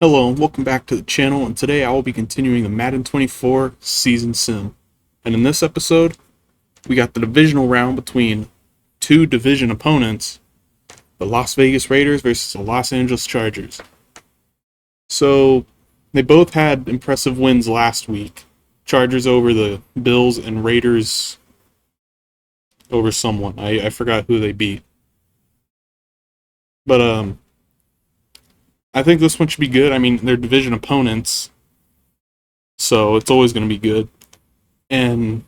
Hello and welcome back to the channel, and today I will be continuing the Madden 24 Season Sim. And in this episode, we got the divisional round between two division opponents, the Las Vegas Raiders versus the Los Angeles Chargers. So, they both had impressive wins last week. Chargers over the Bills and Raiders over someone. I forgot who they beat. But, I think this one should be good. I mean, they're division opponents, so it's always going to be good. And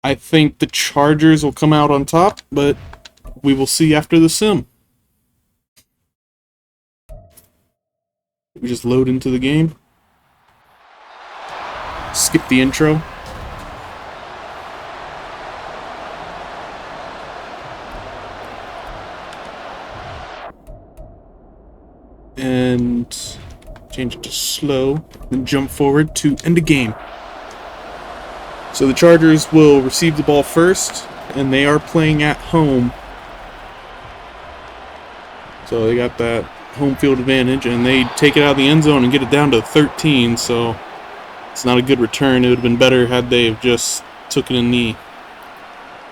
I think the Chargers will come out on top, but we will see after the sim. We just load into the game. Skip the intro. And change it to slow, then jump forward to end the game. So the Chargers will receive the ball first, and they are playing at home. So they got that home field advantage, and they take it out of the end zone and get it down to 13, so it's not a good return. It would have been better had they have just taken a knee.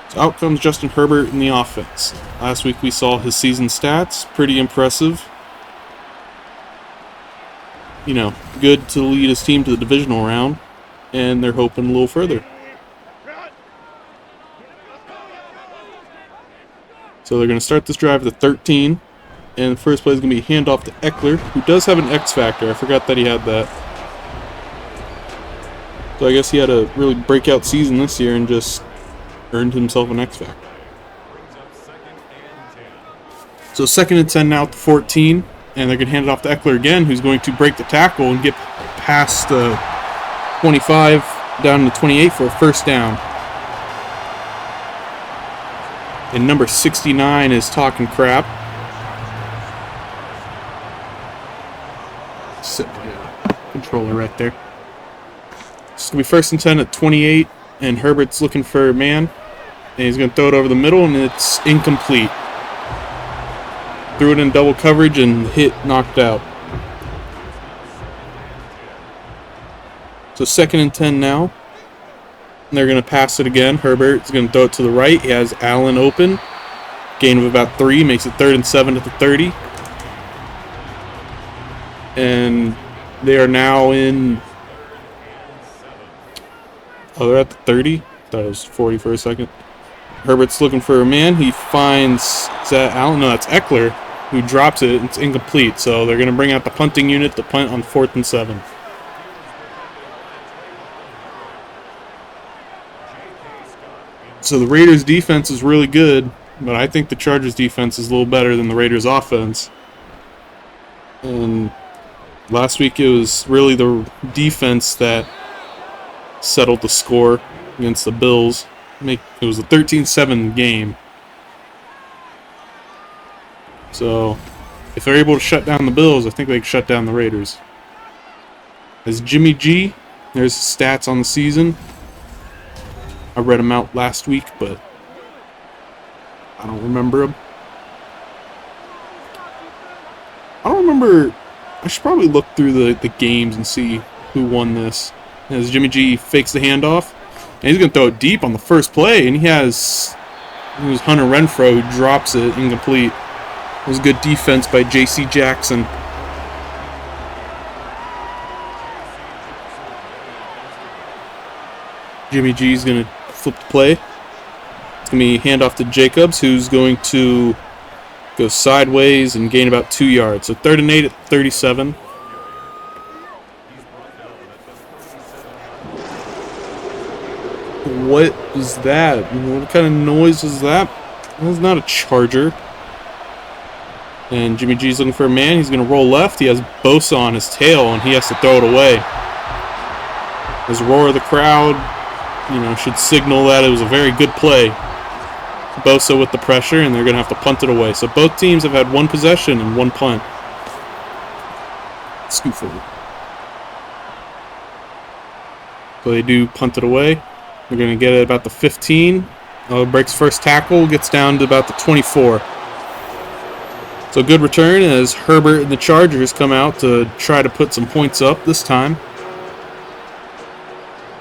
So out comes Justin Herbert in the offense. Last week we saw his season stats, pretty impressive. You know, good to lead his team to the divisional round, and they're hoping a little further. So they're going to start this drive at 13, and the first play is going to be handoff to Eckler, who does have an X factor. I forgot that he had that. So I guess he had a really breakout season this year and just earned himself an X factor. So 2nd and 10 now at the 14. And they're going to hand it off to Eckler again, who's going to break the tackle and get past the 25 down to 28 for a first down. And number 69 is talking crap. Sit controller right there. It's going to be 1st and 10 at 28, and Herbert's looking for a man. And he's going to throw it over the middle, and it's incomplete. Threw it in double coverage and hit knocked out. So 2nd and 10 now. And they're going to pass it again. Herbert's going to throw it to the right. He has Allen open. Gain of about 3. Makes it 3rd and 7 at the 30. And they are now in... Oh, they're at the 30? I thought it was 40 for a second. Herbert's looking for a man. He finds... Is that Allen? No, that's Eckler, who drops it. It's incomplete, so they're going to bring out the punting unit to punt on 4th and 7. So the Raiders' defense is really good, but I think the Chargers' defense is a little better than the Raiders' offense. And last week it was really the defense that settled the score against the Bills. It was a 13-7 game. So, if they're able to shut down the Bills, I think they can shut down the Raiders. As Jimmy G, there's stats on the season. I read them out last week, but I don't remember them. I don't remember. I should probably look through the games and see who won this. As Jimmy G fakes the handoff, and he's going to throw it deep on the first play, and it was Hunter Renfrow who drops it incomplete. It was good defense by J.C. Jackson. Jimmy G's going to flip the play. It's going to be handoff to Jacobs, who's going to go sideways and gain about 2 yards. So 3rd and 8 at 37. What is that? What kind of noise is that? That's not a Charger. And Jimmy G's looking for a man. He's going to roll left. He has Bosa on his tail, and he has to throw it away. His roar of the crowd, should signal that it was a very good play. Bosa with the pressure, and they're going to have to punt it away. So both teams have had one possession and one punt. Scoot forward. So they do punt it away. They're going to get it about the 15. Breaks first tackle, gets down to about the 24. So good return as Herbert and the Chargers come out to try to put some points up this time.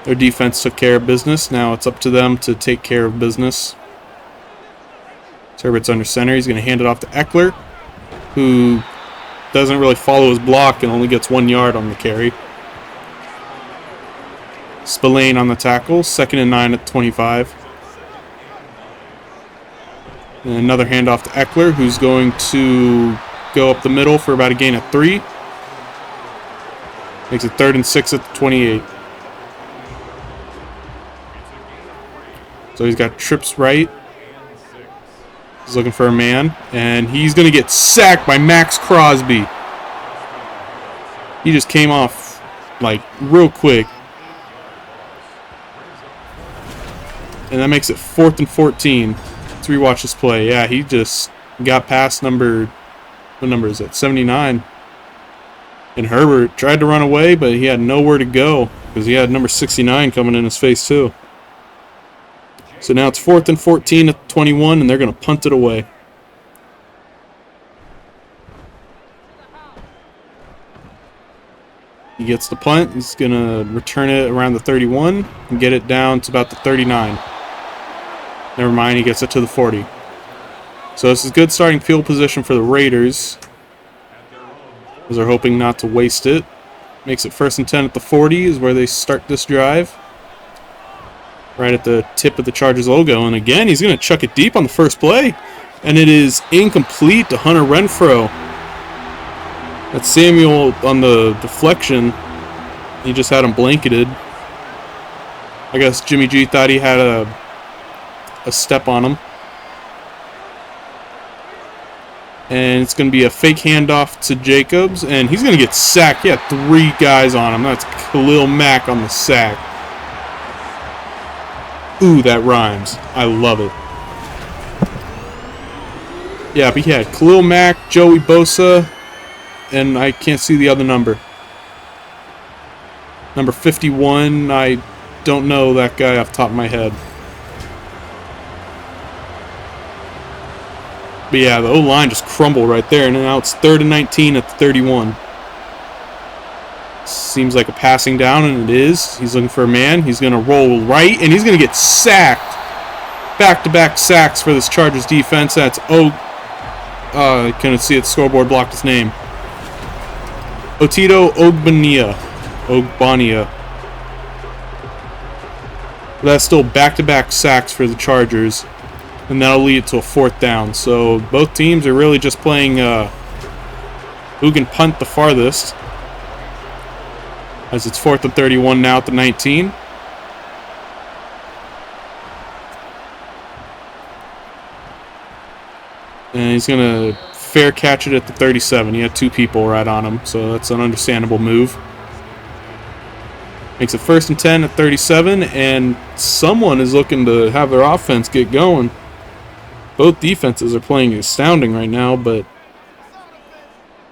Their defense took care of business. Now it's up to them to take care of business. So Herbert's under center. He's going to hand it off to Eckler, who doesn't really follow his block and only gets 1 yard on the carry. Spillane on the tackle. 2nd and 9 at 25. And another handoff to Eckler, who's going to go up the middle for about a gain of 3. Makes it 3rd and 6 at the 28. So he's got trips right. He's looking for a man, and he's going to get sacked by Max Crosby. He just came off, like, real quick. And that makes it 4th and 14. Let's rewatch this play. Yeah, he just got past what number is it? 79. And Herbert tried to run away, but he had nowhere to go because he had number 69 coming in his face too. So now it's 4th and 14 at 21, and they're going to punt it away. He gets the punt. He's going to return it around the 31 and get it down to about the 39. Never mind, he gets it to the 40. So this is good starting field position for the Raiders, as they're hoping not to waste it. Makes it 1st and 10 at the 40 is where they start this drive. Right at the tip of the Chargers logo. And again, he's going to chuck it deep on the first play. And it is incomplete to Hunter Renfrow. That's Samuel on the deflection. He just had him blanketed. I guess Jimmy G thought he had a step on him. And it's going to be a fake handoff to Jacobs. And he's going to get sacked. He had 3 guys on him. That's Khalil Mack on the sack. Ooh, that rhymes. I love it. Yeah, but he had Khalil Mack, Joey Bosa, and I can't see the other number. Number 51, I don't know that guy off the top of my head. But yeah, the O-line just crumbled right there, and now it's 3rd and 19 at the 31. Seems like a passing down, and it is. He's looking for a man. He's going to roll right, and he's going to get sacked. Back-to-back sacks for this Chargers defense. That's I couldn't see it. The scoreboard blocked his name. Otito Ogbania. That's still back-to-back sacks for the Chargers, and that'll lead to a 4th down. So both teams are really just playing who can punt the farthest, as it's 4th and 31 now at the 19. And he's going to fair catch it at the 37. He had 2 people right on him, so that's an understandable move. Makes it 1st and 10 at 37, and someone is looking to have their offense get going. Both defenses are playing astounding right now, but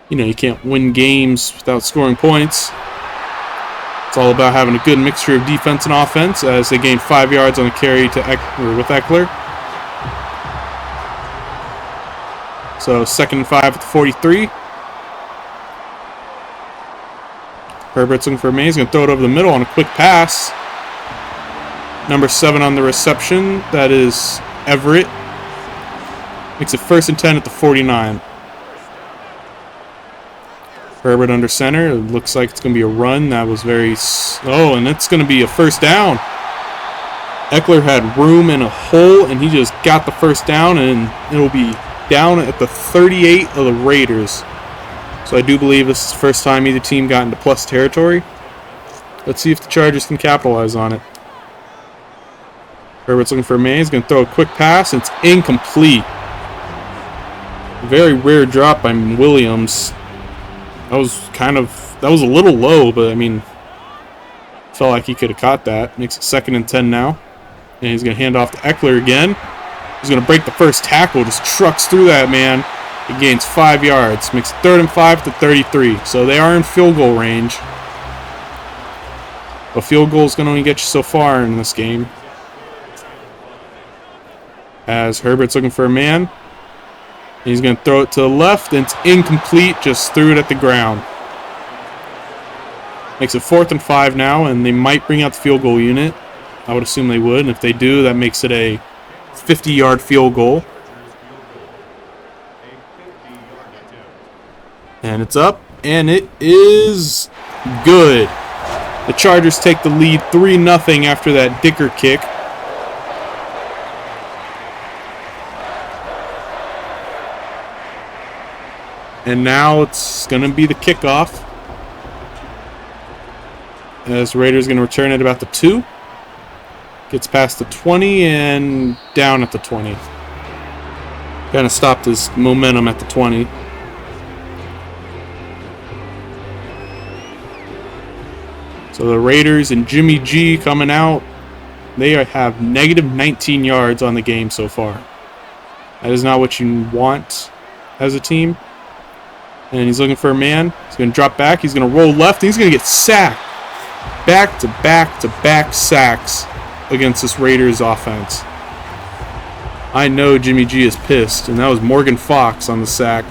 you know, you can't win games without scoring points. It's all about having a good mixture of defense and offense, as they gain 5 yards on the carry to with Eckler. So 2nd and 5 at the 43. Herbert's looking for a man. He's going to throw it over the middle on a quick pass. Number 7 on the reception. That is Everett. Makes it 1st and 10 at the 49. Herbert under center. It looks like it's going to be a run. That was very slow, and it's going to be a 1st down. Eckler had room in a hole, and he just got the 1st down, and it'll be down at the 38 of the Raiders. So I do believe this is the first time either team got into plus territory. Let's see if the Chargers can capitalize on it. Herbert's looking for a man. He's going to throw a quick pass. It's incomplete. Very rare drop by Williams. That was a little low, but I mean, felt like he could have caught that. Makes it 2nd and 10 now. And he's going to hand off to Eckler again. He's going to break the first tackle. Just trucks through that man. He gains 5 yards. Makes it 3rd and 5 to 33. So they are in field goal range. A field goal is going to only get you so far in this game. As Herbert's looking for a man. He's going to throw it to the left, and it's incomplete. Just threw it at the ground. Makes it 4th and 5 now, and they might bring out the field goal unit. I would assume they would, and if they do, that makes it a 50-yard field goal. And it's up, and it is good. The Chargers take the lead 3-0 after that Dicker kick. And now it's going to be the kickoff. As the Raiders going to return at about the 2. Gets past the 20 and down at the 20. Kind of stopped his momentum at the 20. So the Raiders and Jimmy G coming out. They have negative 19 yards on the game so far. That is not what you want as a team. And he's looking for a man. He's going to drop back. He's going to roll left. He's going to get sacked. Back-to-back sacks against this Raiders offense. I know Jimmy G is pissed, and that was Morgan Fox on the sack.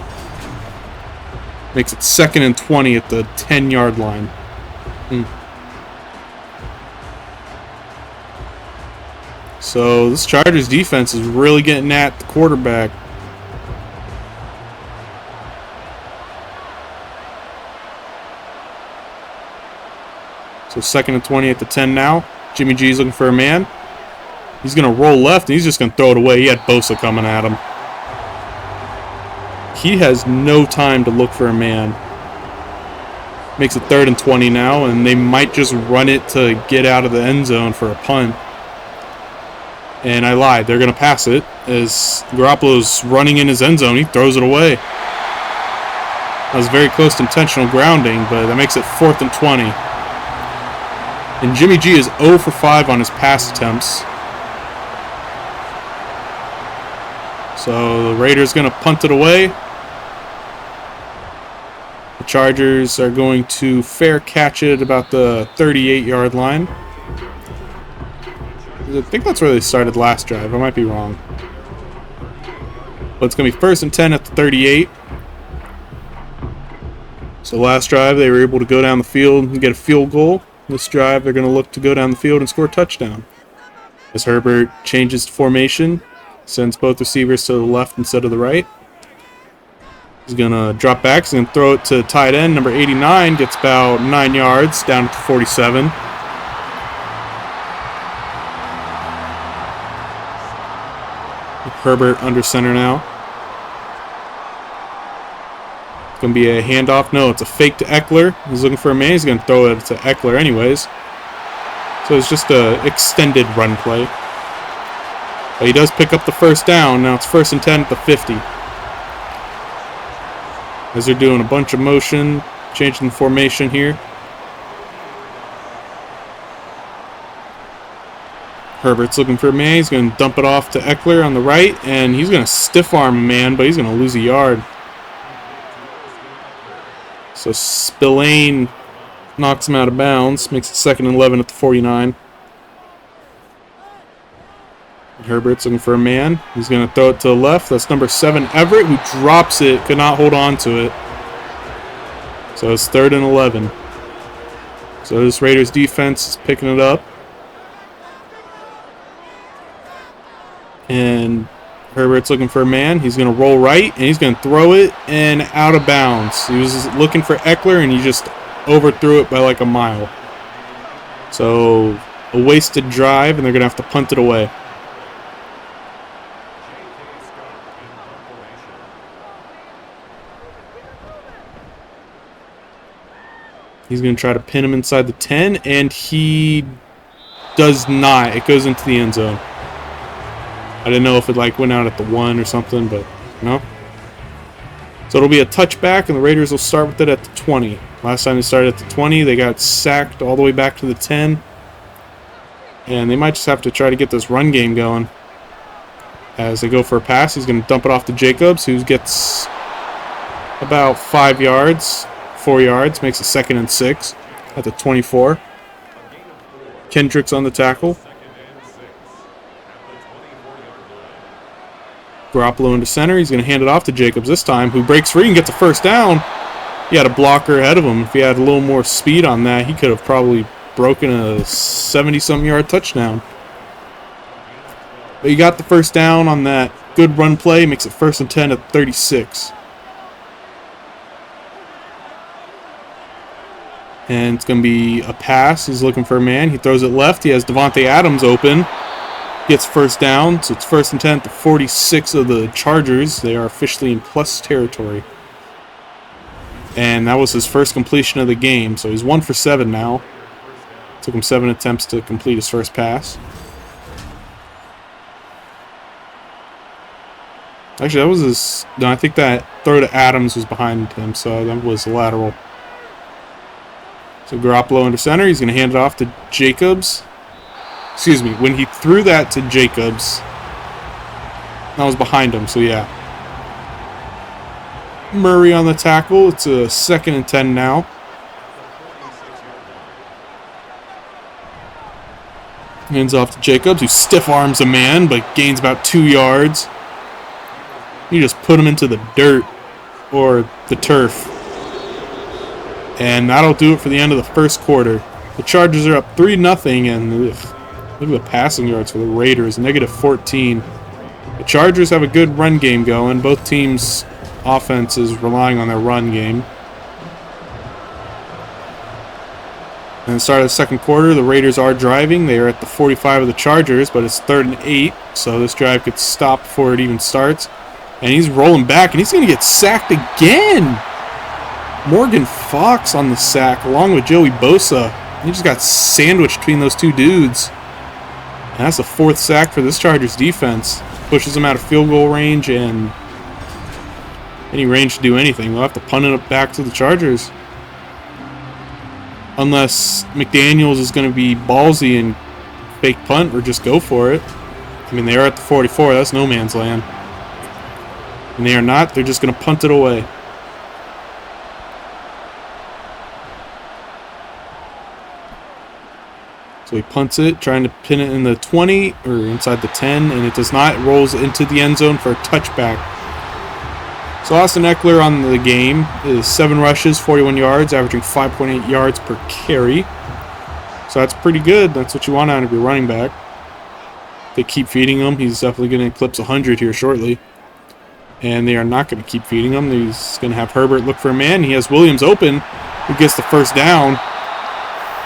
Makes it 2nd and 20 at the 10-yard line. So this Chargers defense is really getting at the quarterback. So 2nd and 20 at the 10 now. Jimmy G's looking for a man. He's going to roll left, and he's just going to throw it away. He had Bosa coming at him. He has no time to look for a man. Makes it 3rd and 20 now, and they might just run it to get out of the end zone for a punt. And I lied. They're going to pass it. As Garoppolo's running in his end zone, he throws it away. That was very close to intentional grounding, but that makes it 4th and 20. And Jimmy G is 0 for 5 on his pass attempts. So the Raiders going to punt it away. The Chargers are going to fair catch it at about the 38-yard line. I think that's where they started last drive. I might be wrong. But it's going to be 1st and 10 at the 38. So last drive, they were able to go down the field and get a field goal. This drive, they're going to look to go down the field and score a touchdown. As Herbert changes to formation, sends both receivers to the left instead of the right. He's going to drop back. He's going to throw it to tight end. Number 89 gets about 9 yards down to 47. Herbert under center now. It's going to be a handoff. No, it's a fake to Eckler. He's looking for a man. He's going to throw it to Eckler anyways. So it's just an extended run play. But he does pick up the 1st down. Now it's 1st and 10 at the 50. As they're doing a bunch of motion, changing the formation here. Herbert's looking for a man. He's going to dump it off to Eckler on the right, and he's going to stiff arm a man, but he's going to lose a yard. So Spillane knocks him out of bounds, makes it 2nd and 11 at the 49. Herbert's looking for a man. He's going to throw it to the left. That's number 7, Everett, who drops it, could not hold on to it. So it's 3rd and 11. So this Raiders defense is picking it up. And Herbert's looking for a man. He's going to roll right, and he's going to throw it and out of bounds. He was looking for Eckler, and he just overthrew it by like a mile. So a wasted drive, and they're going to have to punt it away. He's going to try to pin him inside the 10, and he does not. It goes into the end zone. I didn't know if it went out at the 1 or something, but no. So it'll be a touchback, and the Raiders will start with it at the 20. Last time they started at the 20, they got sacked all the way back to the 10. And they might just have to try to get this run game going. As they go for a pass, he's going to dump it off to Jacobs, who gets about 5 yards, 4 yards, makes it 2nd and 6 at the 24. Kendrick's on the tackle. Garoppolo into center. He's going to hand it off to Jacobs this time, who breaks free and gets a first down. He had a blocker ahead of him. If he had a little more speed on that, he could have probably broken a 70-something yard touchdown. But he got the first down on that good run play. Makes it 1st and 10 at 36. And it's going to be a pass. He's looking for a man. He throws it left. He has Devontae Adams open. Gets first down. So it's 1st and 10 at the 46 of the Chargers. They are officially in plus territory. And that was his first completion of the game. So he's 1 for 7 now. Took him 7 attempts to complete his first pass. Actually, that was his... No, I think that throw to Adams was behind him. So that was lateral. So Garoppolo under center. He's going to hand it off to Jacobs. Excuse me. When he threw that to Jacobs, that was behind him. So yeah. Murray on the tackle. It's a 2nd and 10 now. Hands off to Jacobs, who stiff arms a man, but gains about 2 yards. You just put him into the dirt or the turf. And that'll do it for the end of the first quarter. The Chargers are up 3-0, and look at the passing yards for the Raiders, -14. The Chargers have a good run game going. Both teams' offense is relying on their run game. And at the start of the second quarter, the Raiders are driving. They are at the 45 of the Chargers, but it's 3rd and 8, so this drive could stop before it even starts. And he's rolling back, and he's going to get sacked again. Morgan Fox on the sack, along with Joey Bosa. He just got sandwiched between those two dudes. And that's the 4th sack for this Chargers defense. Pushes them out of field goal range and any range to do anything. They'll have to punt it back to the Chargers. Unless McDaniels is going to be ballsy and fake punt or just go for it. I mean, they are at the 44. That's no man's land. And they are not. They're just going to punt it away. So he punts it, trying to pin it in the 20 or inside the 10, and it does not. It rolls into the end zone for a touchback. So Austin Eckler on the game is 7 rushes, 41 yards, averaging 5.8 yards per carry. So that's pretty good. That's what you want out of your running back. If they keep feeding him, he's definitely going to eclipse 100 here shortly. And they are not going to keep feeding him. He's going to have Herbert look for a man. He has Williams open, who gets the first down.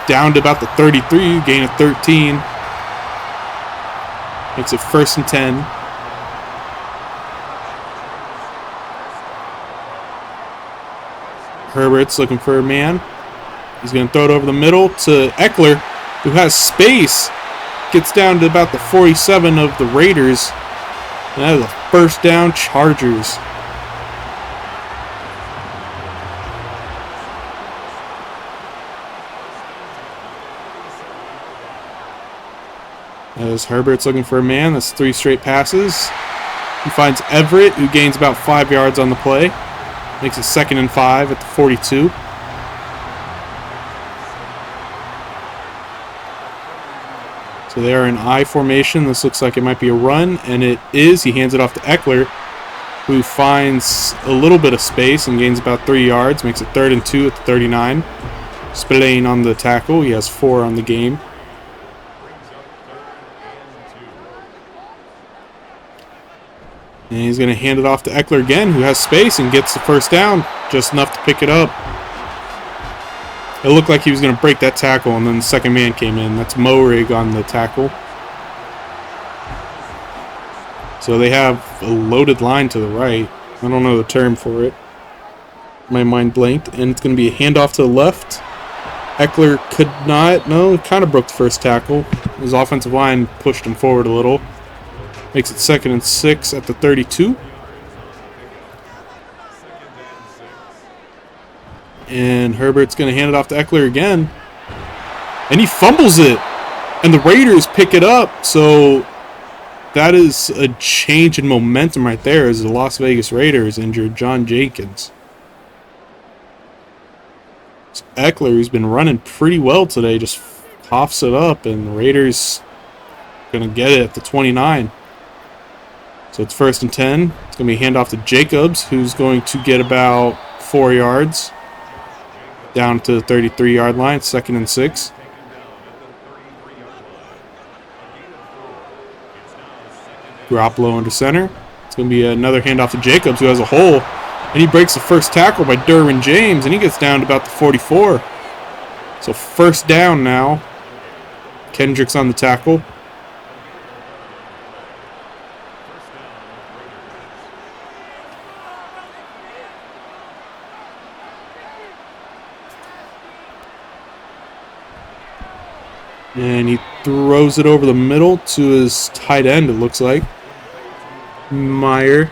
Down to about the 33, gain of 13. Makes it 1st and 10. Herbert's looking for a man. He's going to throw it over the middle to Eckler, who has space. Gets down to about the 47 of the Raiders. And that is a 1st down, Chargers. As Herbert's looking for a man, that's 3 straight passes. He finds Everett, who gains about 5 yards on the play. Makes it 2nd and 5 at the 42. So they are in I formation. This looks like it might be a run, and it is. He hands it off to Eckler, who finds a little bit of space and gains about 3 yards. Makes it 3rd and 2 at the 39. Spillane on the tackle. He has 4 on the game. And he's going to hand it off to Eckler again, who has space and gets the first down, just enough to pick it up. It looked like he was going to break that tackle, and then the second man came in. That's Morig on the tackle. So they have a loaded line to the right. I don't know the term for it. My mind blanked. And it's going to be a handoff to the left. Eckler could not. No, he kind of broke the first tackle. His offensive line pushed him forward a little. Makes it 2nd and 6 at the 32. And Herbert's going to hand it off to Eckler again. And he fumbles it. And the Raiders pick it up. So that is a change in momentum right there as the Las Vegas Raiders injured John Jenkins. So Eckler, who's been running pretty well today, just coughs it up. And the Raiders going to get it at the 29. So it's 1st and 10. It's going to be a handoff to Jacobs, who's going to get about 4 yards down to the 33-yard line. 2nd and 6. Garoppolo under center. It's going to be another handoff to Jacobs, who has a hole. And he breaks the first tackle by Derwin James, and he gets down to about the 44. So 1st down now. Kendrick's on the tackle. And he throws it over the middle to his tight end, it looks like. Meyer.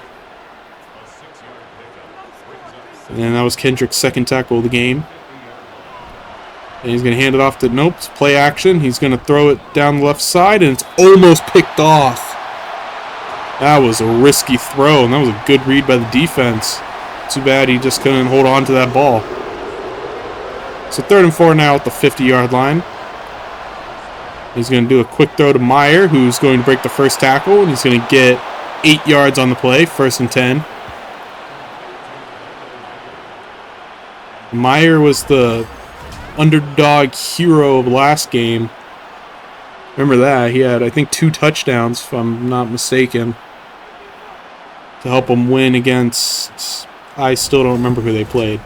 And that was Kendrick's 2nd tackle of the game. And he's going to hand it off to Nopes. Play action. He's going to throw it down the left side, and it's almost picked off. That was a risky throw, and that was a good read by the defense. Too bad he just couldn't hold on to that ball. So 3rd and 4 now at the 50-yard line. He's going to do a quick throw to Meyer, who's going to break the first tackle, and he's going to get 8 yards on the play, 1st and 10. Meyer was the underdog hero of last game. Remember that. He had, I think, 2 touchdowns, if I'm not mistaken, to help him win against... I still don't remember who they played.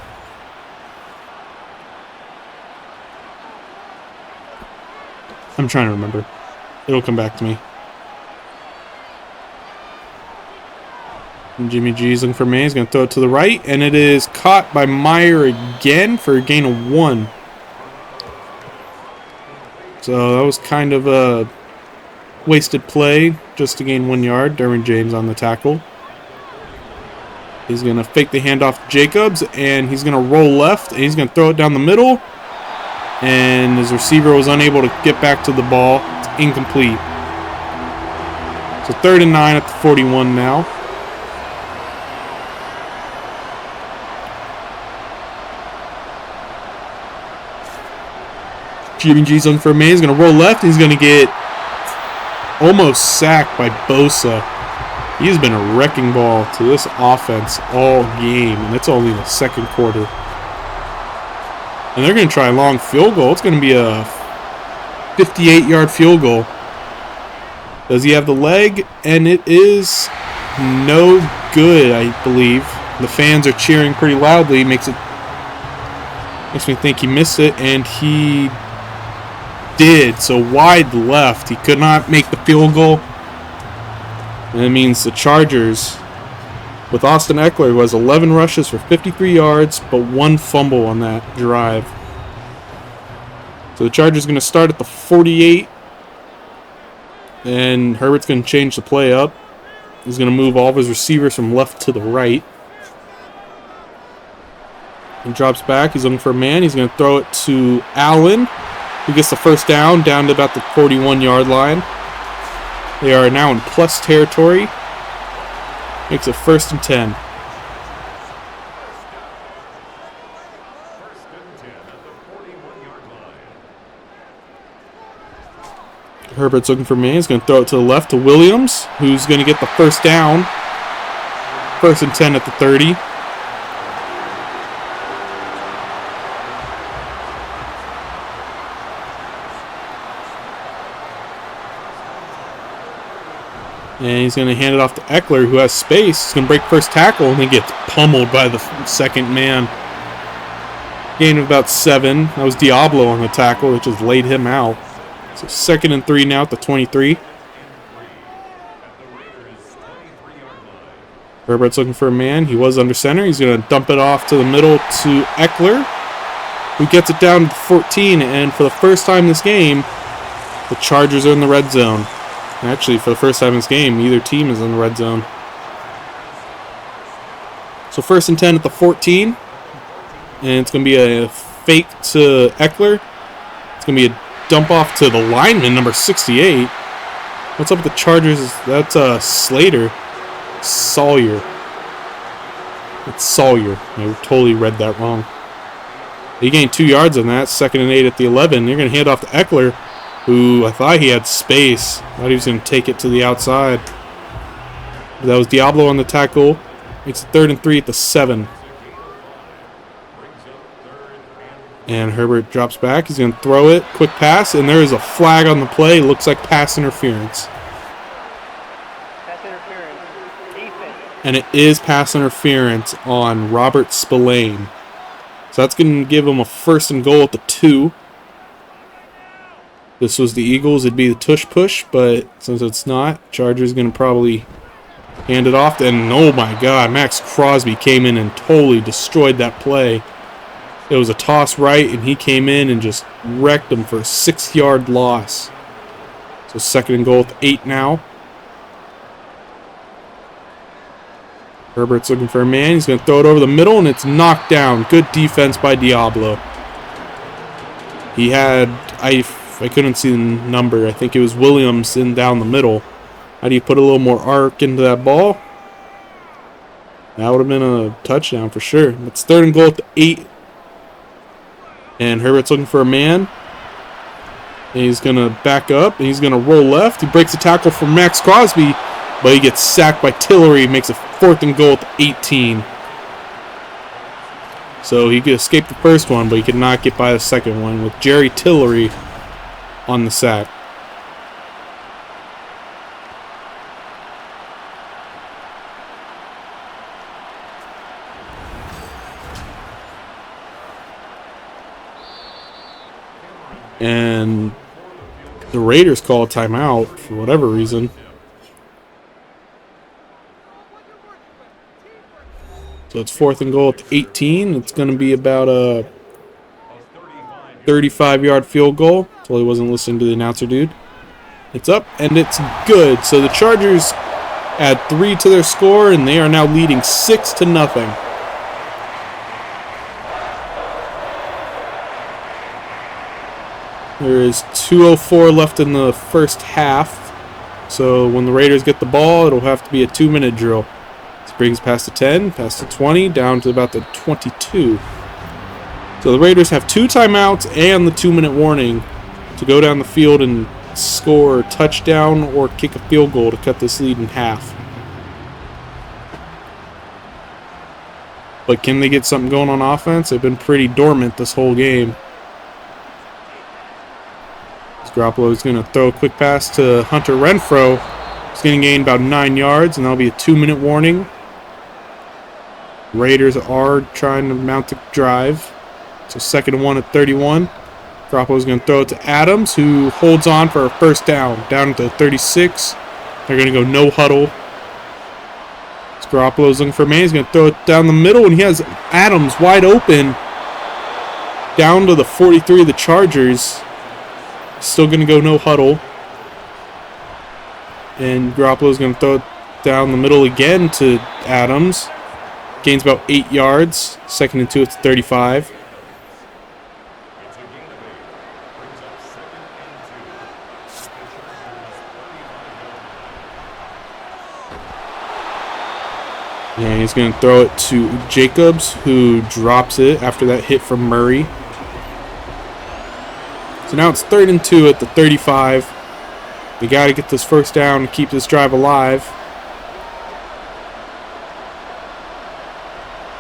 I'm trying to remember. It'll come back to me. And Jimmy G's looking for May. He's going to throw it to the right. And it is caught by Meyer again for a gain of 1. So that was kind of a wasted play just to gain 1 yard. Derwin James on the tackle. He's going to fake the handoff to Jacobs. And he's going to roll left. And he's going to throw it down the middle. And his receiver was unable to get back to the ball. It's incomplete. So 3rd and 9 at the 41 now. Jimmy G's looking for May. He's going to roll left. He's going to get almost sacked by Bosa. He's been a wrecking ball to this offense all game, and it's only the 2nd quarter. And they're going to try a long field goal. It's going to be a 58-yard field goal. Does he have the leg? And it is no good, I believe. The fans are cheering pretty loudly. Makes me think he missed it, and he did. So wide left. He could not make the field goal. And it means the Chargers, with Austin Eckler, who has 11 rushes for 53 yards, but 1 fumble on that drive. So the Chargers are going to start at the 48. And Herbert's going to change the play up. He's going to move all of his receivers from left to the right. He drops back. He's looking for a man. He's going to throw it to Allen, who gets the 1st down to about the 41-yard line. They are now in plus territory. Makes it 1st and 10. Herbert's looking for me. He's going to throw it to the left to Williams, who's going to get the 1st down. 1st and 10 at the 30. And he's going to hand it off to Eckler, who has space. He's going to break 1st tackle, and he gets pummeled by the 2nd man. Gain of about 7. That was Diablo on the tackle, which just laid him out. So 2nd and 3 now at the 23. Herbert's looking for a man. He was under center. He's going to dump it off to the middle to Eckler, who gets it down to 14. And for the first time this game, the Chargers are in the red zone. Actually, for the first time in this game, neither team is in the red zone. So 1st and 10 at the 14. And it's going to be a fake to Eckler. It's going to be a dump off to the lineman, number 68. What's up with the Chargers? That's Slater. Sawyer. It's Sawyer. I totally read that wrong. He gained 2 yards on that. 2nd and 8 at the 11. They're going to hand off to Eckler, who I thought he had space. I thought he was going to take it to the outside. That was Diablo on the tackle. Makes it 3rd and 3 at the 7. And Herbert drops back. He's going to throw it. Quick pass. And there is a flag on the play. Looks like pass interference. Pass interference. Defense. And it is pass interference on Robert Spillane. So that's going to give him a 1st and goal at the 2. This was the Eagles. It'd be the tush push. But since it's not, Chargers going to probably hand it off. And oh my God, Max Crosby came in and totally destroyed that play. It was a toss right, and he came in and just wrecked him for a 6-yard loss. So 2nd and goal with 8 now. Herbert's looking for a man. He's going to throw it over the middle, and it's knocked down. Good defense by Diablo. He had, I couldn't see the number. I think it was Williams in down the middle. How do you put a little more arc into that ball? That would have been a touchdown for sure. It's 3rd and goal at the 8. And Herbert's looking for a man. And he's going to back up. And he's going to roll left. He breaks a tackle from Max Crosby. But he gets sacked by Tillery. Makes a 4th and goal at the 18. So he could escape the first one, but he could not get by the second one with Jerry Tillery on the sack. And the Raiders call a timeout for whatever reason. So it's 4th and goal at 18. It's going to be about a 35-yard field goal. Totally wasn't listening to the announcer dude. It's up, and it's good. So the Chargers add 3 to their score, and they are now leading 6-0. There is 2:04 left in the first half. So when the Raiders get the ball, it'll have to be a 2-minute drill. This brings past the 10, past the 20, down to about the 22. So the Raiders have 2 timeouts and the 2-minute warning to go down the field and score a touchdown or kick a field goal to cut this lead in half. But can they get something going on offense? They've been pretty dormant this whole game. Garoppolo is going to throw a quick pass to Hunter Renfrow. He's going to gain about 9 yards, and that'll be a 2-minute warning. Raiders are trying to mount the drive. So 2nd and 1 at 31. Garoppolo is going to throw it to Adams, who holds on for a 1st down. Down at the 36. They're going to go no huddle. Garoppolo is looking for a man. He's going to throw it down the middle, and he has Adams wide open down to the 43 of the Chargers. Still going to go no huddle. And Garoppolo is going to throw it down the middle again to Adams. Gains about 8 yards. 2nd and 2 at 35. And he's going to throw it to Jacobs, who drops it after that hit from Murray. So now it's 3rd and 2 at the 35. We got to get this 1st down to keep this drive alive.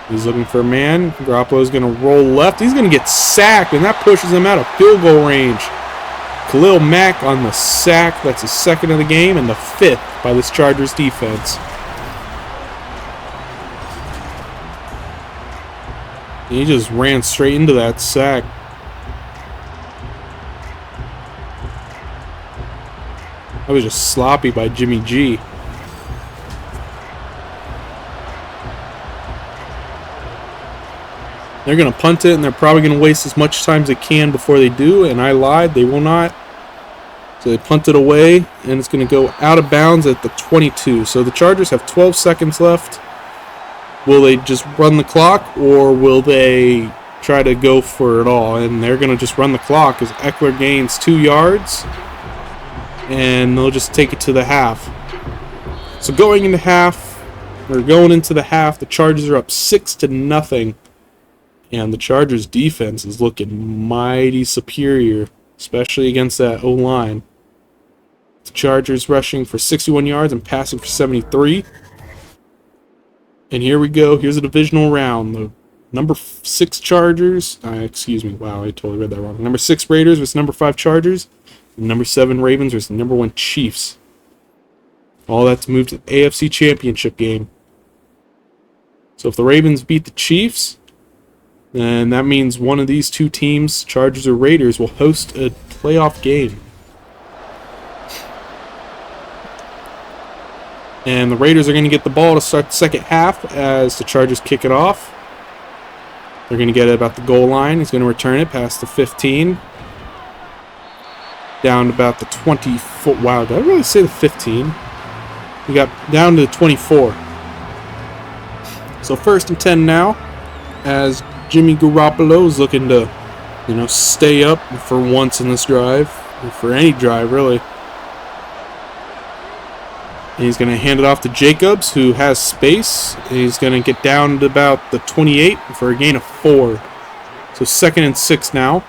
He's looking for a man. Garoppolo's going to roll left. He's going to get sacked, and that pushes him out of field goal range. Khalil Mack on the sack. That's his 2nd of the game and the 5th by this Chargers defense. He just ran straight into that sack. That was just sloppy by Jimmy G. They're going to punt it, and they're probably going to waste as much time as they can before they do, and I lied. They will not. So they punt it away, and it's going to go out of bounds at the 22. So the Chargers have 12 seconds left. Will they just run the clock, or will they try to go for it all? And they're going to just run the clock as Eckler gains 2 yards. And they'll just take it to the half. So going into the half, the Chargers are up 6-0. And the Chargers defense is looking mighty superior, especially against that O-line. The Chargers rushing for 61 yards and passing for 73. And here we go. Here's a divisional round. The number 6 Chargers. Excuse me. Wow, I totally read that wrong. Number 6 Raiders versus number 5 Chargers. And number 7 Ravens versus number 1 Chiefs. All that's moved to the AFC Championship game. So if the Ravens beat the Chiefs, then that means one of these two teams, Chargers or Raiders, will host a playoff game. And the Raiders are going to get the ball to start the second half as the Chargers kick it off. They're going to get it about the goal line. He's going to return it past the 15. Down to about the 24. Wow, did I really say the 15? We got down to the 24. So 1st and 10 now, as Jimmy Garoppolo is looking to, stay up for once in this drive, or for any drive really. And he's going to hand it off to Jacobs, who has space. He's going to get down to about the 28 for a gain of 4. So 2nd and 6 now.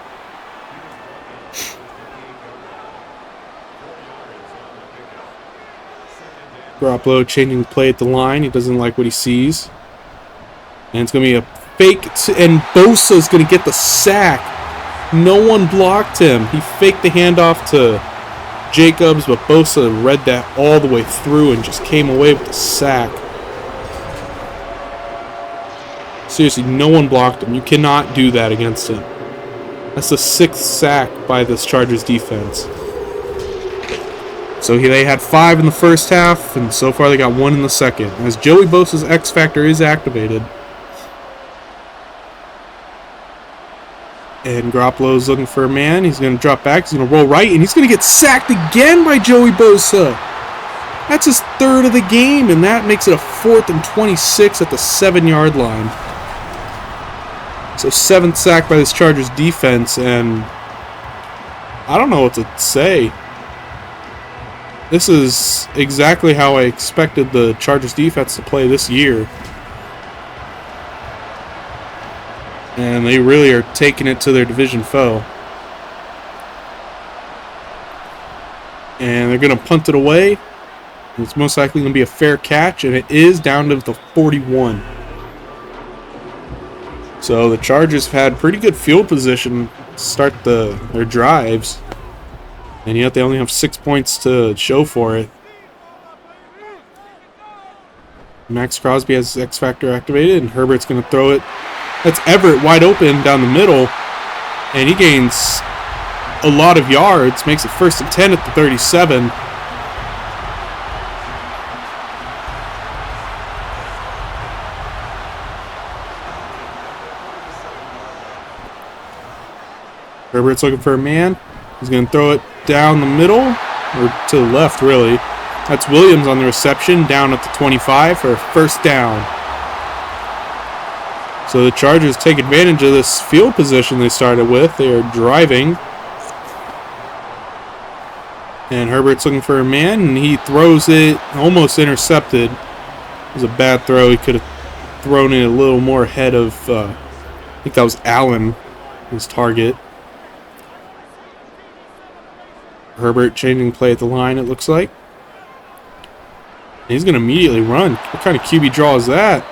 Garoppolo changing play at the line. He doesn't like what he sees. And it's going to be a fake, and Bosa is going to get the sack. No one blocked him. He faked the handoff to Jacobs, but Bosa read that all the way through and just came away with the sack. Seriously, no one blocked him. You cannot do that against him. That's the 6th sack by this Chargers defense. So they had 5 in the first half, and so far they got 1 in the second. As Joey Bosa's X Factor is activated. And Garoppolo's looking for a man. He's going to drop back. He's going to roll right. And he's going to get sacked again by Joey Bosa. That's his 3rd of the game. And that makes it a 4th and 26 at the 7-yard line. So 7th sack by this Chargers defense. And I don't know what to say. This is exactly how I expected the Chargers defense to play this year. And they really are taking it to their division foe. And they're going to punt it away. It's most likely going to be a fair catch, and it is down to the 41. So the Chargers have had pretty good field position to start their drives. And yet they only have 6 points to show for it. Max Crosby has his X Factor activated, and Herbert's going to throw it. That's Everett wide open down the middle, and he gains a lot of yards, makes it 1st and 10 at the 37. Herbert's looking for a man. He's going to throw it down the middle, or to the left really. That's Williams on the reception, down at the 25 for a 1st down. So the Chargers take advantage of this field position they started with. They are driving. And Herbert's looking for a man, and he throws it, almost intercepted. It was a bad throw. He could have thrown it a little more ahead of, I think that was Allen, his target. Herbert changing play at the line, it looks like. And he's going to immediately run. What kind of QB draw is that?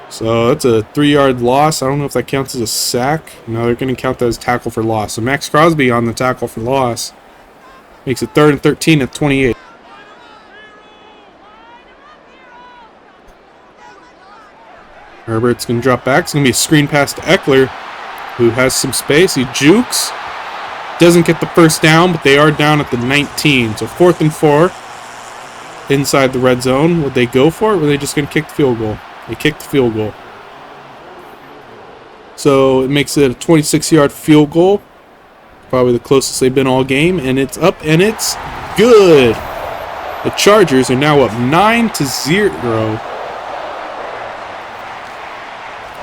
So that's a 3-yard loss. I don't know if that counts as a sack. No, they're going to count that as tackle for loss. So Max Crosby on the tackle for loss makes it 3rd and 13 at 28. Herbert's going to drop back. It's going to be a screen pass to Eckler, who has some space. He jukes. Doesn't get the 1st down, but they are down at the 19. So 4th and 4 inside the red zone. Would they go for it, or were they just going to kick the field goal? They kicked the field goal. So it makes it a 26-yard field goal. Probably the closest they've been all game. And it's up, and it's good. The Chargers are now up 9-0.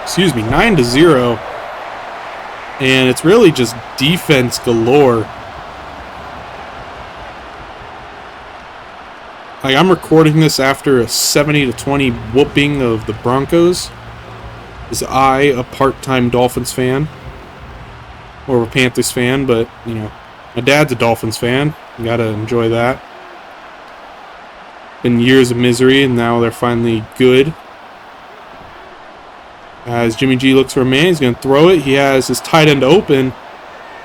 Excuse me, 9-0. And it's really just defense galore. Like, I'm recording this after a 70-20 whooping of the Broncos. Is I, a part-time Dolphins fan, or a Panthers fan, but, my dad's a Dolphins fan. You gotta enjoy that. been years of misery, and now they're finally good. As Jimmy G looks for a man, he's going to throw it. He has his tight end open.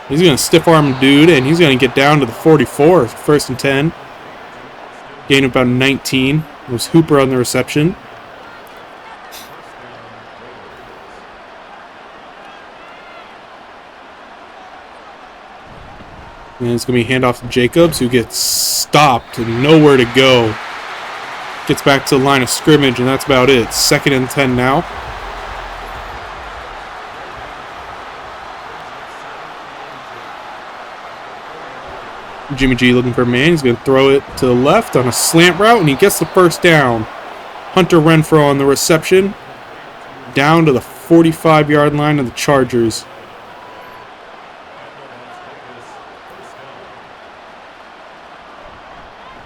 He's going to stiff arm dude, and he's going to get down to the 44, 1st and 10. Gain of about 19. It was Hooper on the reception. And it's going to be handoff to Jacobs, who gets stopped and nowhere to go. Gets back to the line of scrimmage, and that's about it. 2nd and 10 now. Jimmy G looking for a man. He's going to throw it to the left on a slant route, and he gets the 1st down. Hunter Renfrow on the reception. Down to the 45-yard line of the Chargers.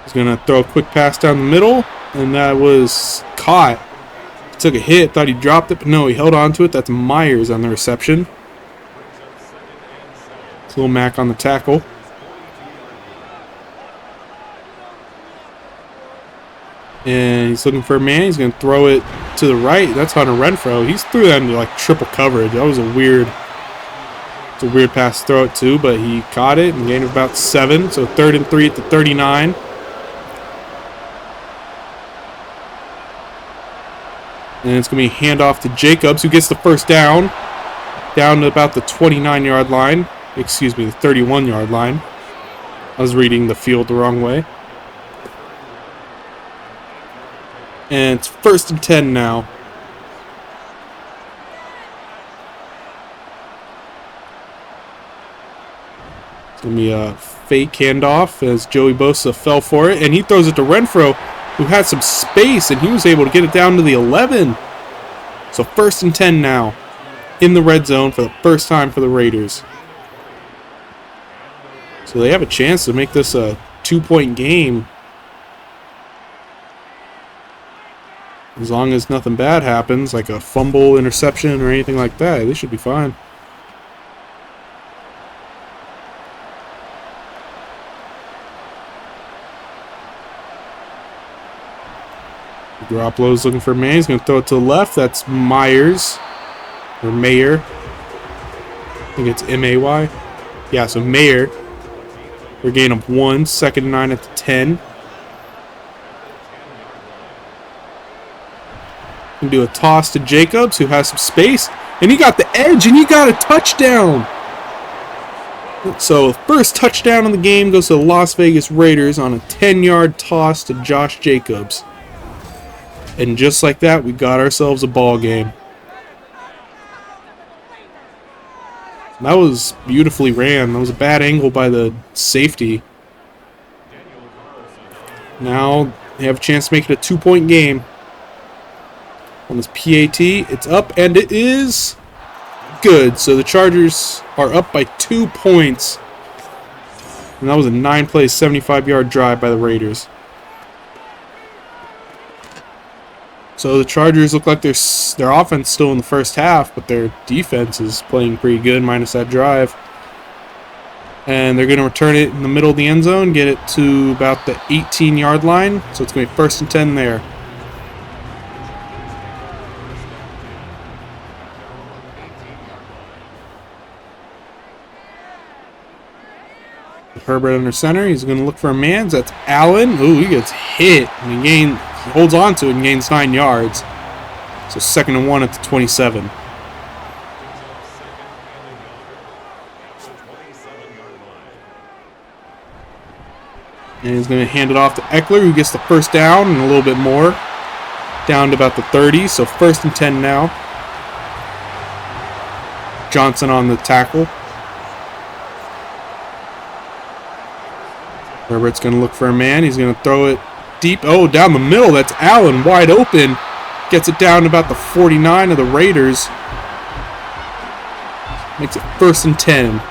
He's going to throw a quick pass down the middle, and that was caught. He took a hit, thought he dropped it, but no, he held on to it. That's Myers on the reception. Little Mac on the tackle. And he's looking for a man. He's going to throw it to the right. That's Hunter Renfrow. He's threw that into like triple coverage. That was a weird pass to throw it to, but he caught it and gained about 7. So 3rd and 3 at the 39. And it's going to be a handoff to Jacobs, who gets the 1st down. Down to about the 29-yard line. Excuse me, the 31-yard line. I was reading the field the wrong way. And it's 1st and 10 now. It's going to be a fake handoff as Joey Bosa fell for it. And he throws it to Renfrow, who had some space, and he was able to get it down to the 11. So 1st and 10 now. In the red zone for the first time for the Raiders. So they have a chance to make this a 2-point game. As long as nothing bad happens, like a fumble, interception, or anything like that, they should be fine. Garoppolo's looking for May. He's going to throw it to the left. That's Myers. Or Mayer. I think it's M-A-Y. Yeah, so Mayer. We're gain of 1. 2nd and 9 at the 10. Can do a toss to Jacobs, who has some space, and he got the edge, and he got a touchdown. So first touchdown of the game goes to the Las Vegas Raiders on a 10-yard toss to Josh Jacobs. And just like that, we got ourselves a ball game. That was beautifully ran. That was a bad angle by the safety. Now they have a chance to make it a 2-point game. On this PAT, it's up, and it is good. So the Chargers are up by 2 points. And that was a 9-play, 75-yard drive by the Raiders. So the Chargers look like their offense still in the first half, but their defense is playing pretty good, minus that drive. And they're going to return it in the middle of the end zone, get it to about the 18-yard line. So it's going to be 1st and 10 there. Herbert under center. He's going to look for a man. That's Allen. Ooh, he gets hit. And he holds on to it and gains 9 yards. So 2nd and 1 at the 27. And he's going to hand it off to Eckler, who gets the 1st down and a little bit more. Down to about the 30. So 1st and 10 now. Johnson on the tackle. Herbert's going to look for a man. He's going to throw it deep. Oh, down the middle. That's Allen wide open. Gets it down to about the 49 of the Raiders. Makes it 1st and 10.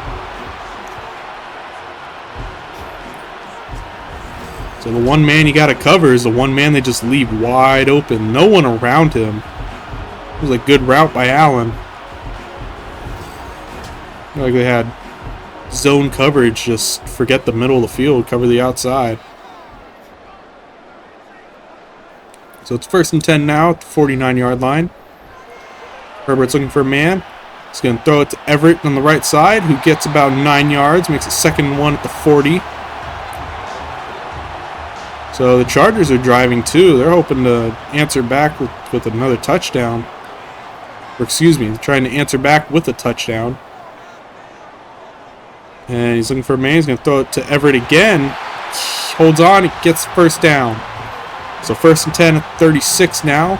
So the one man you got to cover is the one man they just leave wide open. No one around him. It was a good route by Allen. Like they had zone coverage, just forget the middle of the field, cover the outside. So it's 1st and 10 now at the 49-yard line. Herbert's looking for a man. He's going to throw it to Everett on the right side, who gets about 9 yards, makes it 2nd and 1 at the 40. So the Chargers are driving too. They're hoping to answer back with another touchdown. Or excuse me, trying to answer back with a touchdown. And he's looking for a man. He's going to throw it to Everett again. Holds on. He gets 1st down. So 1st and 10 at 36 now.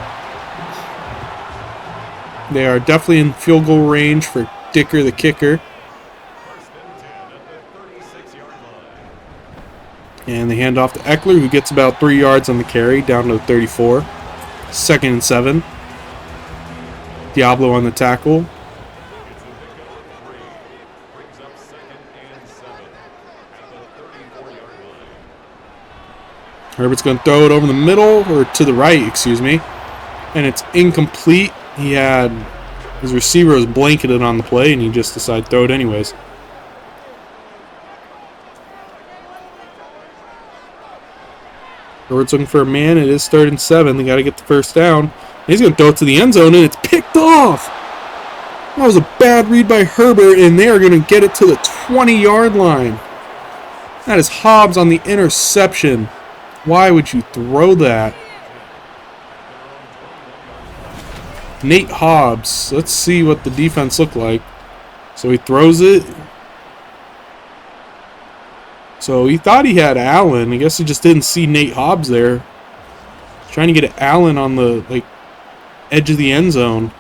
They are definitely in field goal range for Dicker, the kicker. And they hand off to Eckler, who gets about 3 yards on the carry, down to the 34. 2nd and 7. Diablo on the tackle. Herbert's going to throw it over the middle, or to the right, excuse me. And it's incomplete. His receiver was blanketed on the play, and he just decided to throw it anyways. Herbert's looking for a man. It is 3rd and 7. They got to get the 1st down. He's going to throw it to the end zone, and it's picked off. That was a bad read by Herbert, and they are going to get it to the 20-yard line. That is Hobbs on the interception. Why would you throw that? Nate Hobbs. Let's see what the defense looked like. So he throws it. So he thought he had Allen. I guess he just didn't see Nate Hobbs there. Trying to get Allen on the edge of the end zone.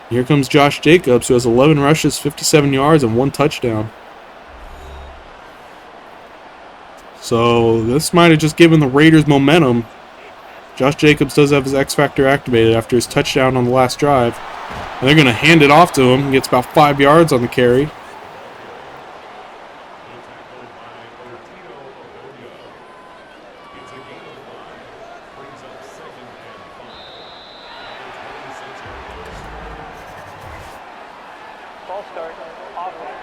Here comes Josh Jacobs, who has 11 rushes, 57 yards, and 1 touchdown. So this might have just given the Raiders momentum. Josh Jacobs does have his X Factor activated after his touchdown on the last drive. And they're going to hand it off to him. He gets about 5 yards on the carry. Ball start. Offense.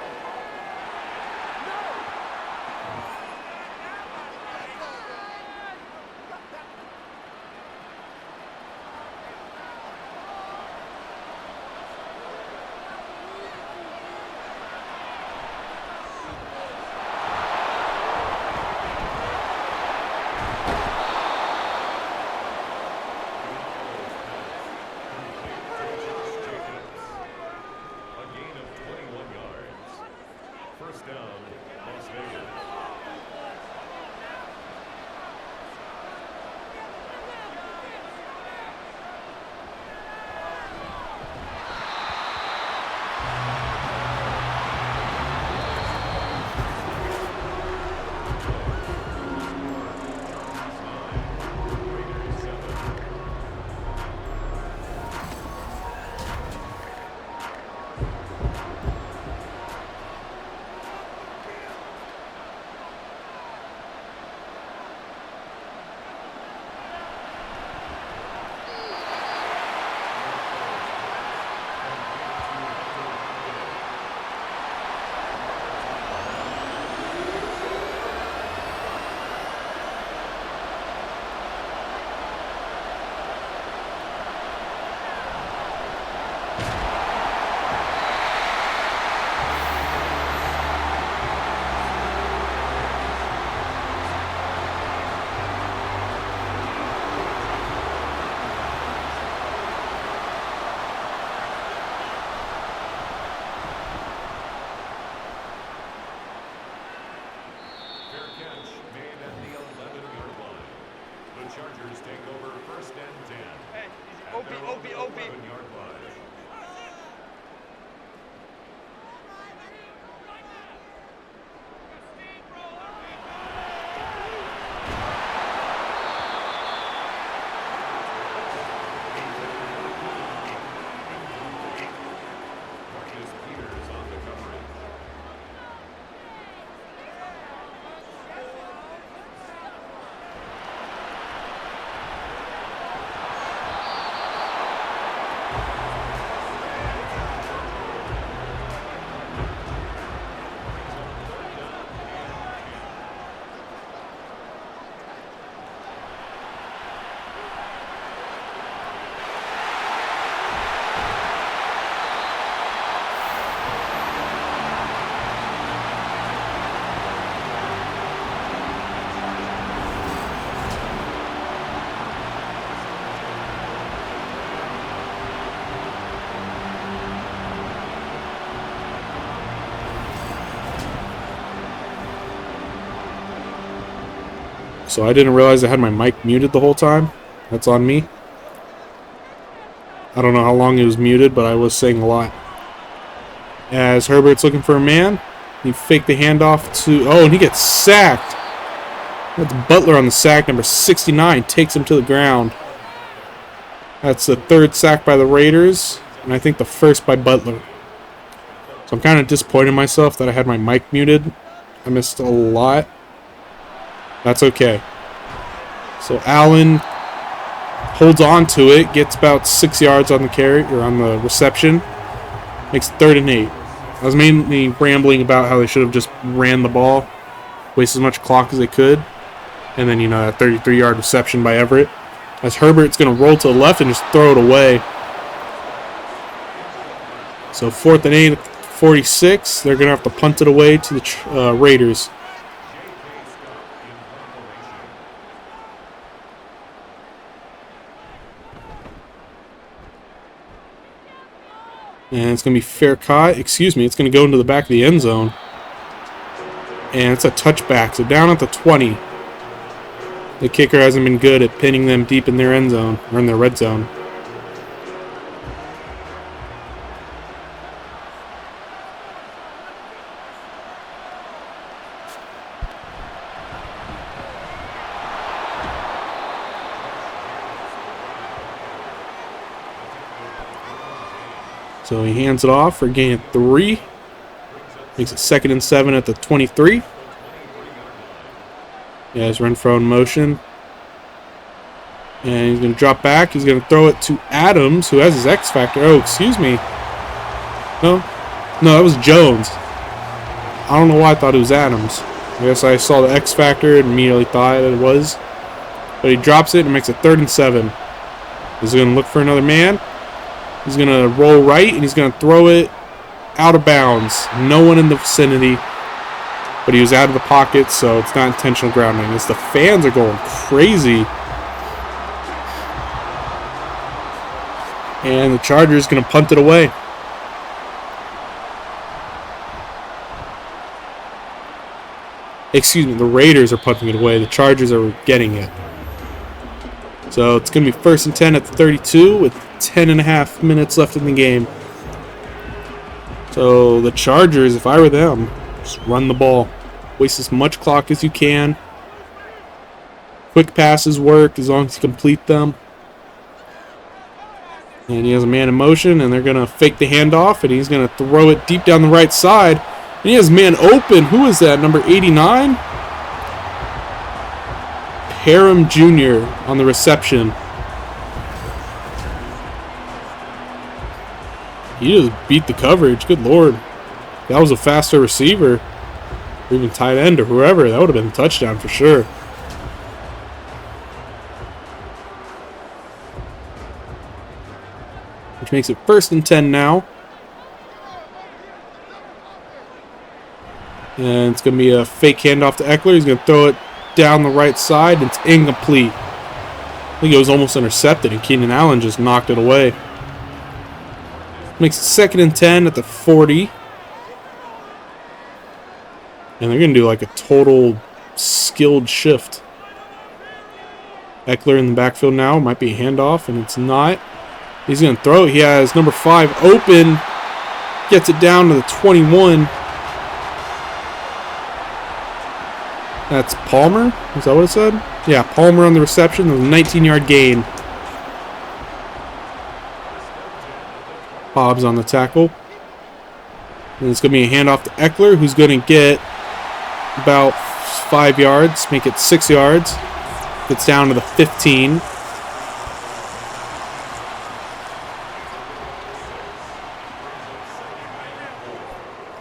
Chargers take over 1st and 10. Hey, OB. Yard line. Marcus Peters on the coverage. So I didn't realize I had my mic muted the whole time. That's on me. I don't know how long it was muted, but I was saying a lot. As Herbert's looking for a man, he faked the handoff to... Oh, and he gets sacked. That's Butler on the sack. Number 69 takes him to the ground. That's the third sack by the Raiders, and I think the first by Butler. So I'm kind of disappointed in myself that I had my mic muted. I missed a lot. That's okay. So Allen holds on to it, gets about 6 yards on the carry or on the reception, makes 3rd and 8. I was mainly rambling about how they should have just ran the ball, waste as much clock as they could, and then that 33-yard reception by Everett. As Herbert's going to roll to the left and just throw it away. So 4th and 8 at 46. They're going to have to punt it away to the Raiders. And it's going to be fair caught. Excuse me. It's going to go into the back of the end zone. And it's a touchback. So down at the 20. The kicker hasn't been good at pinning them deep in their end zone, or in their red zone. So he hands it off for a gain of 3. Makes it 2nd and 7 at the 23. Yeah, he's Renfro in motion. And he's going to drop back. He's going to throw it to Adams, who has his X Factor. Oh, excuse me. No, that was Jones. I don't know why I thought it was Adams. I guess I saw the X Factor and immediately thought it was. But he drops it and makes it 3rd and 7. He's going to look for another man. He's going to roll right, and he's going to throw it out of bounds. No one in the vicinity. But he was out of the pocket, so it's not intentional grounding. As the fans are going crazy. And the Chargers going to punt it away. Excuse me, the Raiders are punting it away. The Chargers are getting it. So it's going to be 1st and 10 at the 32 with 10.5 minutes left in the game. So the Chargers, if I were them, just run the ball. Waste as much clock as you can. Quick passes work as long as you complete them. And he has a man in motion, and they're going to fake the handoff, and he's going to throw it deep down the right side. And he has man open. Who is that? Number 89? Parham Jr. on the reception. He just beat the coverage. Good Lord. That was a faster receiver. Or even tight end or whoever. That would have been a touchdown for sure. Which makes it 1st and 10 now. And it's going to be a fake handoff to Eckler. He's going to throw it down the right side. And it's incomplete. I think it was almost intercepted, and Keenan Allen just knocked it away. Makes it 2nd and 10 at the 40. And they're going to do like a total skilled shift. Eckler in the backfield now. Might be a handoff, and it's not. He's going to throw it. He has number 5 open. Gets it down to the 21. That's Palmer. Is that what it said? Yeah, Palmer on the reception. There's a 19-yard gain. Hobbs on the tackle. And it's going to be a handoff to Eckler, who's going to get about 5 yards, make it 6 yards. Gets down to the 15.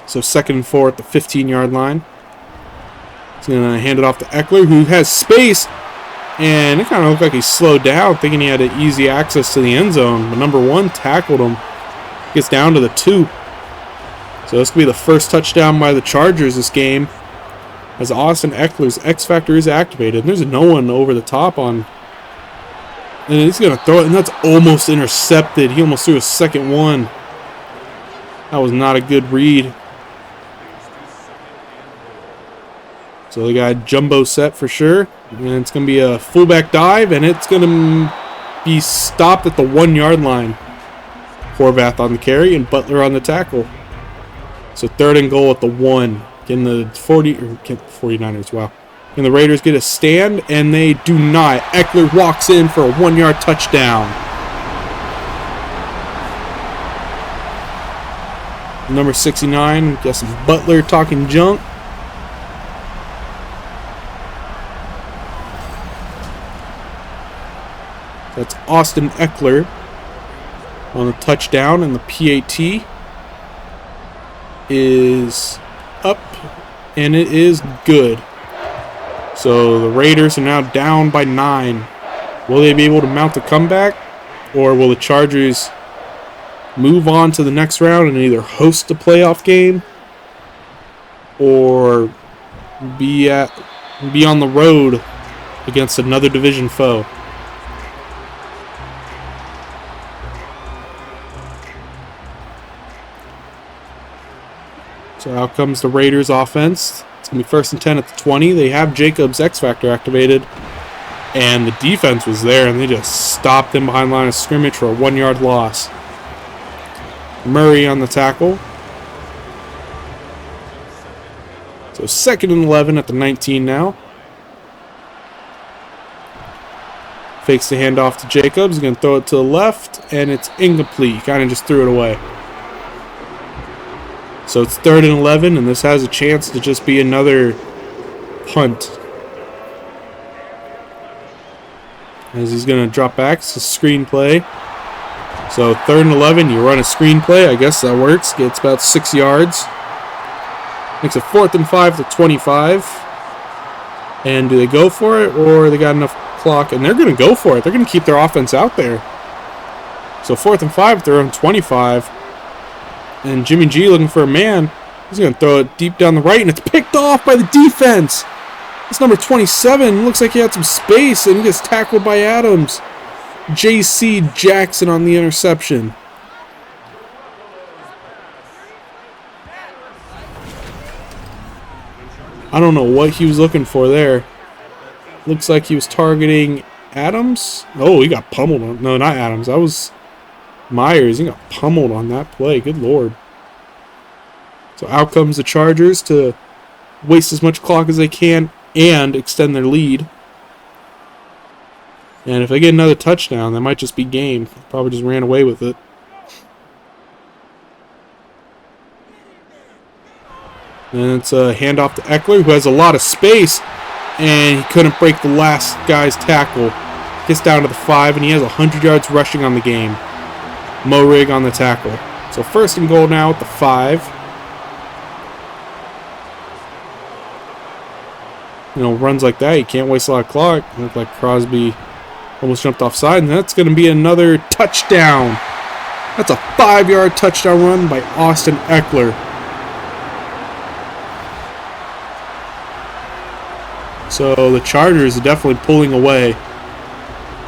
So 2nd and 4 at the 15-yard line. He's going to hand it off to Eckler, who has space. And it kind of looked like he slowed down, thinking he had easy access to the end zone. But number 1 tackled him. Gets down to the 2. So this could be the first touchdown by the Chargers this game. As Austin Eckler's X Factor is activated. There's no one over the top on. And he's going to throw it, and that's almost intercepted. He almost threw a second one. That was not a good read. So they got a jumbo set for sure. And it's going to be a fullback dive, and it's going to be stopped at the 1 yard line. Horvath on the carry and Butler on the tackle. So 3rd and goal at the 1. Can the 49ers, wow. And the Raiders get a stand, and they do not. Eckler walks in for a 1 yard touchdown. Number 69, guessing Butler talking junk. That's Austin Eckler on the touchdown, and the PAT is up, and it is good. So the Raiders are now down by 9. Will they be able to mount a comeback, or will the Chargers move on to the next round and either host a playoff game or be on the road against another division foe? So out comes the Raiders offense. It's going to be 1st and 10 at the 20. They have Jacobs' X Factor activated. And the defense was there, and they just stopped them behind line of scrimmage for a 1 yard loss. Murray on the tackle. So 2nd and 11 at the 19 now. Fakes the handoff to Jacobs. He's going to throw it to the left, and it's incomplete. He kind of just threw it away. So it's 3rd and 11, and this has a chance to just be another punt. As he's going to drop back, it's a screen play. So 3rd and 11, you run a screen play. I guess that works. Gets about 6 yards. Makes it 4th and 5 to 25. And do they go for it, or they got enough clock? And they're going to go for it. They're going to keep their offense out there. So 4th and 5, they're on 25. And Jimmy G looking for a man. He's going to throw it deep down the right, and it's picked off by the defense. It's number 27. Looks like he had some space, and he gets tackled by Adams. J.C. Jackson on the interception. I don't know what he was looking for there. Looks like he was targeting Adams. Oh, he got pummeled on. No, not Adams. That was Myers. He got pummeled on that play. Good Lord. So out comes the Chargers to waste as much clock as they can and extend their lead. And if they get another touchdown, that might just be game. Probably just ran away with it. And it's a handoff to Eckler, who has a lot of space, and he couldn't break the last guy's tackle. Gets down to the 5, and he has 100 yards rushing on the game. Morig on the tackle. So 1st and goal now at the 5. You know, runs like that, you can't waste a lot of clock. Looked like Crosby almost jumped offside, and that's going to be another touchdown. That's a 5-yard touchdown run by Austin Eckler. So the Chargers are definitely pulling away,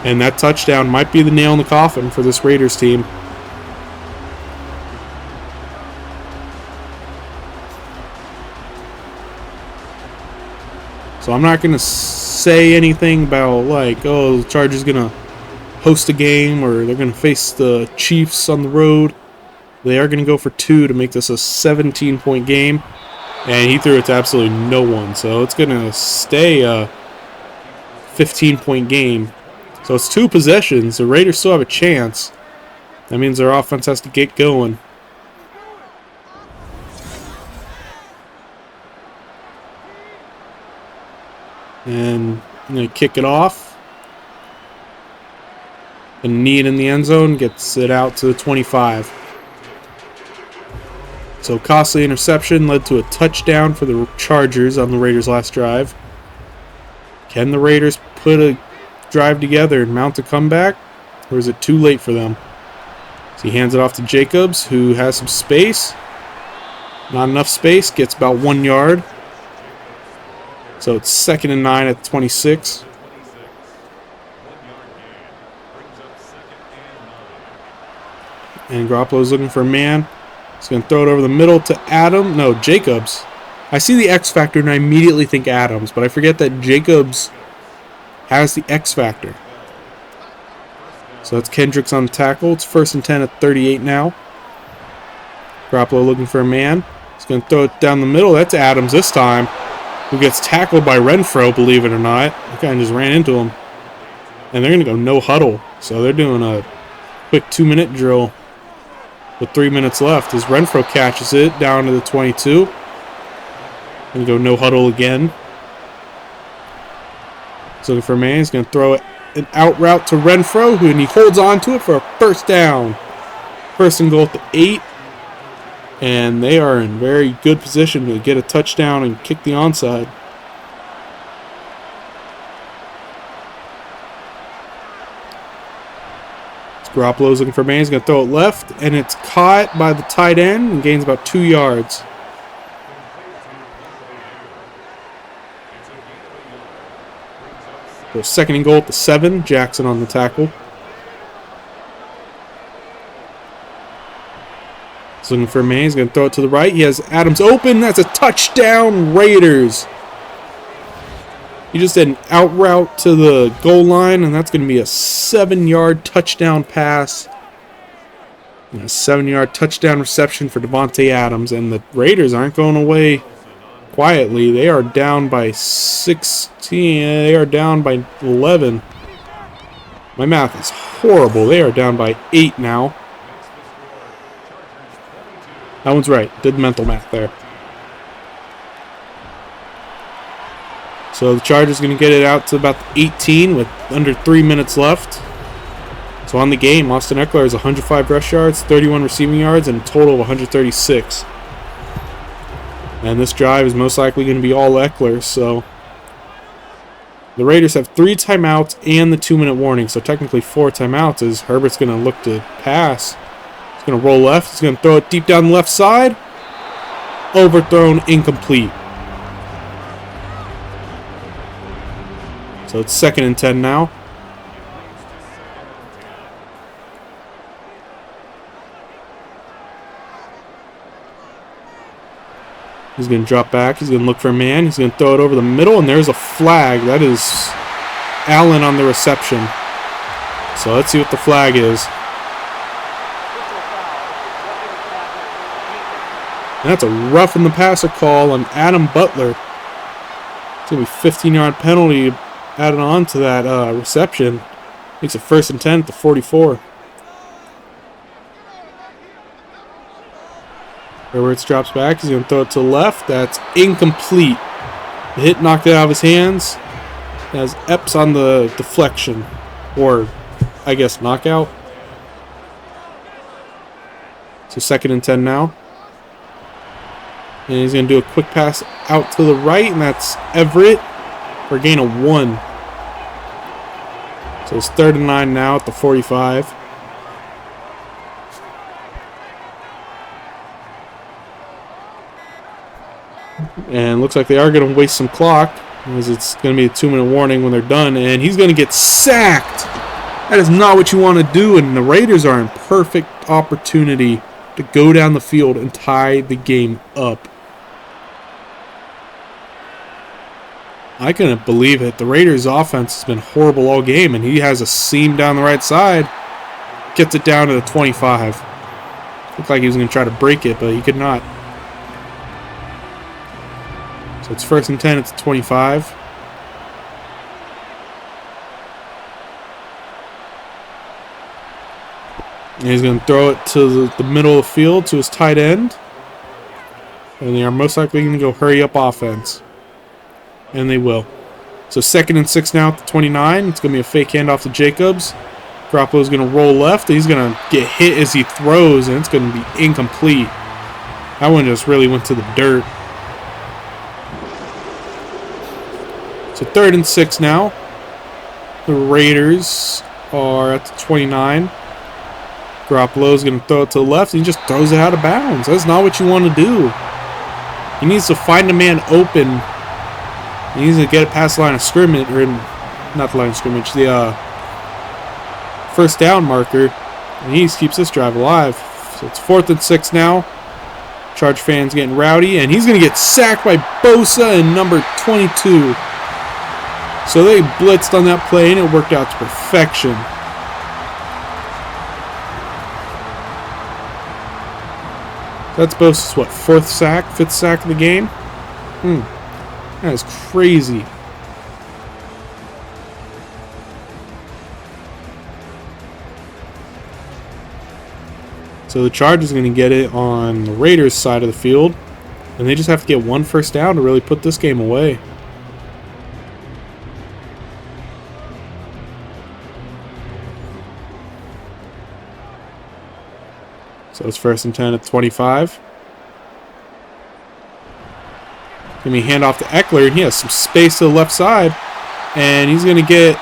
and that touchdown might be the nail in the coffin for this Raiders team. So I'm not going to say anything about, like, oh, the Chargers going to host a game or they're going to face the Chiefs on the road. They are going to go for 2 to make this a 17-point game. And he threw it to absolutely no one. So it's going to stay a 15-point game. So it's 2 possessions. The Raiders still have a chance. That means their offense has to get going. And I'm going to kick it off. And knee it in the end zone. Gets it out to the 25. So costly interception led to a touchdown for the Chargers on the Raiders' last drive. Can the Raiders put a drive together and mount a comeback? Or is it too late for them? So he hands it off to Jacobs, who has some space. Not enough space. Gets about 1 yard. So it's 2nd and 9 at 26. And Garoppolo's looking for a man. He's going to throw it over the middle to Jacobs. I see the X Factor and I immediately think Adams, but I forget that Jacobs has the X Factor. So that's Kendricks on the tackle. It's 1st and 10 at 38 now. Garoppolo looking for a man. He's going to throw it down the middle. That's Adams this time, who gets tackled by Renfro, believe it or not. That guy just ran into him. And they're going to go no huddle. So they're doing a quick 2-minute drill with 3 minutes left as Renfro catches it down to the 22. And go no huddle again. He's looking for a man. He's going to throw it an out route to Renfro, and he holds on to it for a 1st down. 1st and goal at the 8. And they are in very good position to get a touchdown and kick the onside. Garoppolo's looking for a man. He's going to throw it left, and it's caught by the tight end and gains about 2 yards. So 2nd and goal at the 7. Jackson on the tackle. He's looking for a man. He's going to throw it to the right. He has Adams open. That's a touchdown, Raiders. He just did an out route to the goal line, and that's going to be a 7-yard touchdown pass. And a 7-yard touchdown reception for Devontae Adams. And the Raiders aren't going away quietly. They are down by 16. They are down by 11. My math is horrible. They are down by 8 now. That one's right. Did mental math there. So the Chargers going to get it out to about 18 with under 3 minutes left. So on the game, Austin Eckler has 105 rush yards, 31 receiving yards, and a total of 136. And this drive is most likely going to be all Eckler. So the Raiders have 3 timeouts and the 2-minute warning. So technically 4 timeouts as Herbert's going to look to pass. He's going to roll left. He's going to throw it deep down the left side. Overthrown, incomplete. So it's 2nd and 10 now. He's going to drop back. He's going to look for a man. He's going to throw it over the middle, and there's a flag. That is Allen on the reception. So let's see what the flag is. And that's a roughing the passer call on Adam Butler. It's going to be a 15-yard penalty added on to that reception. Makes it 1st and 10 at the 44. Edwards drops back. He's going to throw it to the left. That's incomplete. The hit knocked it out of his hands. It has Epps on the deflection. Or, I guess, knockout. So 2nd and 10 now. And he's going to do a quick pass out to the right, and that's Everett for a gain of 1. So it's 3rd and 9 now at the 45. And looks like they are going to waste some clock, as it's going to be a 2-minute warning when they're done. And he's going to get sacked. That is not what you want to do, and the Raiders are in perfect opportunity to go down the field and tie the game up. I couldn't believe it. The Raiders' offense has been horrible all game, and he has a seam down the right side. Gets it down to the 25. Looked like he was going to try to break it, but he could not. So it's 1st and 10 at the 25. And he's going to throw it to the middle of the field to his tight end. And they are most likely going to go hurry up offense. And they will. So 2nd and 6 now at the 29. It's going to be a fake handoff to Jacobs. Garoppolo's going to roll left. He's going to get hit as he throws, and it's going to be incomplete. That one just really went to the dirt. So 3rd and 6 now. The Raiders are at the 29. Garoppolo's going to throw it to the left, and he just throws it out of bounds. That's not what you want to do. He needs to find a man open. He needs to get it past the line of scrimmage, or not the line of scrimmage, the 1st down marker, and he keeps this drive alive. So it's 4th and 6 now. Charge fans getting rowdy, and he's going to get sacked by Bosa and number 22. So they blitzed on that play, and it worked out to perfection. That's Bosa's, what, 4th sack, 5th sack of the game? That is crazy. So the Chargers are going to get it on the Raiders' side of the field, and they just have to get 1 first down to really put this game away. So it's 1st and 10 at 25. Give me a handoff to Eckler, and he has some space to the left side, and he's going to get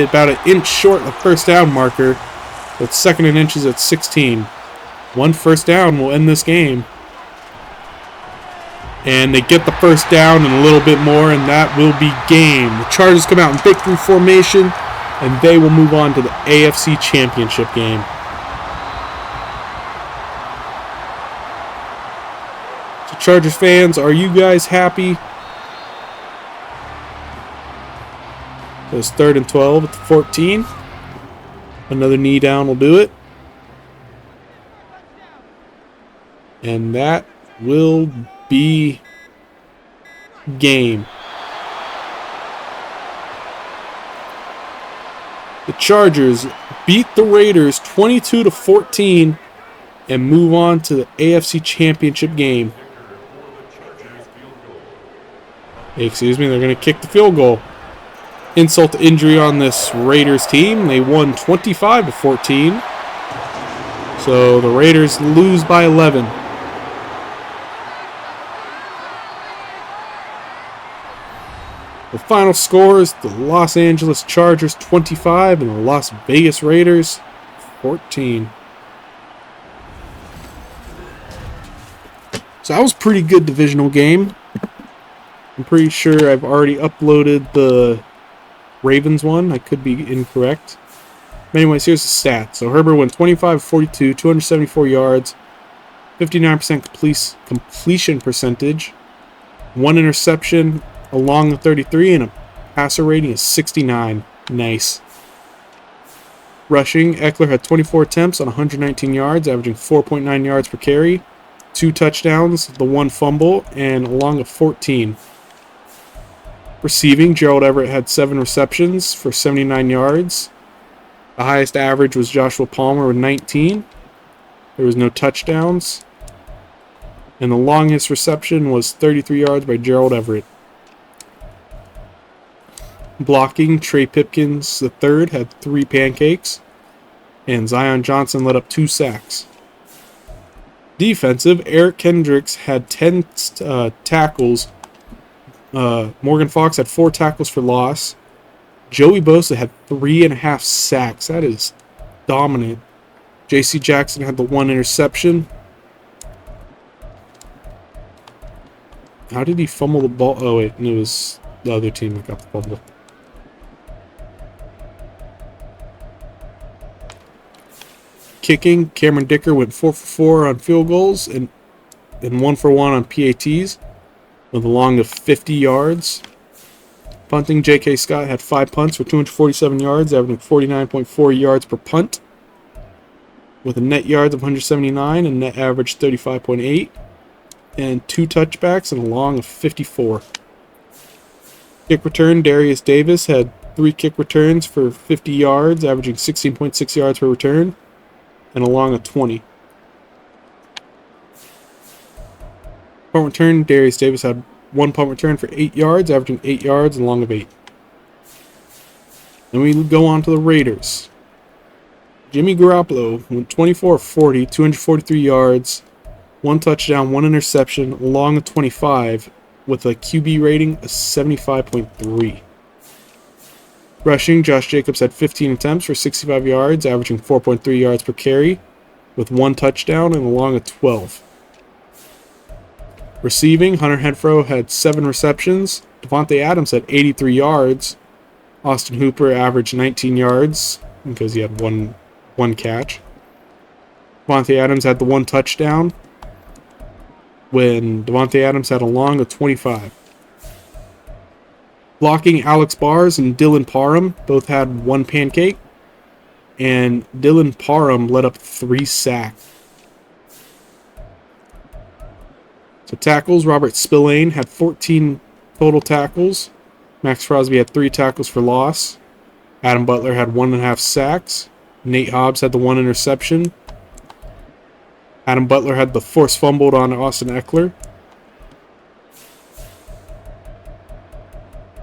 about an inch short of the first down marker. So it's 2nd and inches at 16. 1 first down will end this game. And they get the first down and a little bit more, and that will be game. The Chargers come out in victory formation, and they will move on to the AFC Championship game. So Chargers fans, are you guys happy? So it's 3rd and 12 at the 14. Another knee down will do it. And that will be game. The Chargers beat the Raiders 22-14 and move on to the AFC Championship game. Excuse me, they're going to kick the field goal. Insult to injury on this Raiders team. They won 25-14. So the Raiders lose by 11. The final scores, the Los Angeles Chargers 25 and the Las Vegas Raiders 14. So that was a pretty good divisional game. I'm pretty sure I've already uploaded the Ravens one. I could be incorrect. But anyways, here's the stats. So Herbert went 25-42, 274 yards, 59% completion percentage, 1 interception along the 33, and a passer rating of 69. Nice. Rushing, Eckler had 24 attempts on 119 yards, averaging 4.9 yards per carry, 2 touchdowns, the 1 fumble, and along of 14. Receiving, Gerald Everett had 7 receptions for 79 yards. The highest average was Joshua Palmer with 19. There was no touchdowns. And the longest reception was 33 yards by Gerald Everett. Blocking, Trey Pipkins III had 3 pancakes, and Zion Johnson led up 2 sacks. Defensive, Eric Kendricks had 10 tackles. Morgan Fox had 4 tackles for loss. Joey Bosa had 3.5 sacks. That is dominant. J.C. Jackson had the 1 interception. How did he fumble the ball? Oh, wait, it was the other team that got the fumble. Kicking, Cameron Dicker went 4 for 4 on field goals and 1 for 1 on PATs with a long of 50 yards. Punting, J.K. Scott had 5 punts for 247 yards, averaging 49.4 yards per punt, with a net yards of 179 and net average 35.8, and 2 touchbacks and a long of 54. Kick return, Darius Davis had 3 kick returns for 50 yards, averaging 16.6 yards per return, and a long of 20. Punt return, Darius Davis had 1 punt return for 8 yards, averaging 8 yards and a long of 8. Then we go on to the Raiders. Jimmy Garoppolo went 24-40, 243 yards, 1 touchdown, 1 interception, a long of 25, with a QB rating of 75.3. Rushing, Josh Jacobs had 15 attempts for 65 yards, averaging 4.3 yards per carry, with 1 touchdown and a long of 12. Receiving, Hunter Renfrow had 7 receptions. Devontae Adams had 83 yards. Austin Hooper averaged 19 yards because he had one catch. Devontae Adams had the 1 touchdown. when Devontae Adams had a long of 25. Blocking, Alex Bars and Dylan Parham both had 1 pancake, and Dylan Parham let up 3 sacks. So tackles, Robert Spillane had 14 total tackles. Max Crosby had 3 tackles for loss. Adam Butler had 1.5 sacks. Nate Hobbs had the 1 interception. Adam Butler had the forced fumbled on Austin Eckler.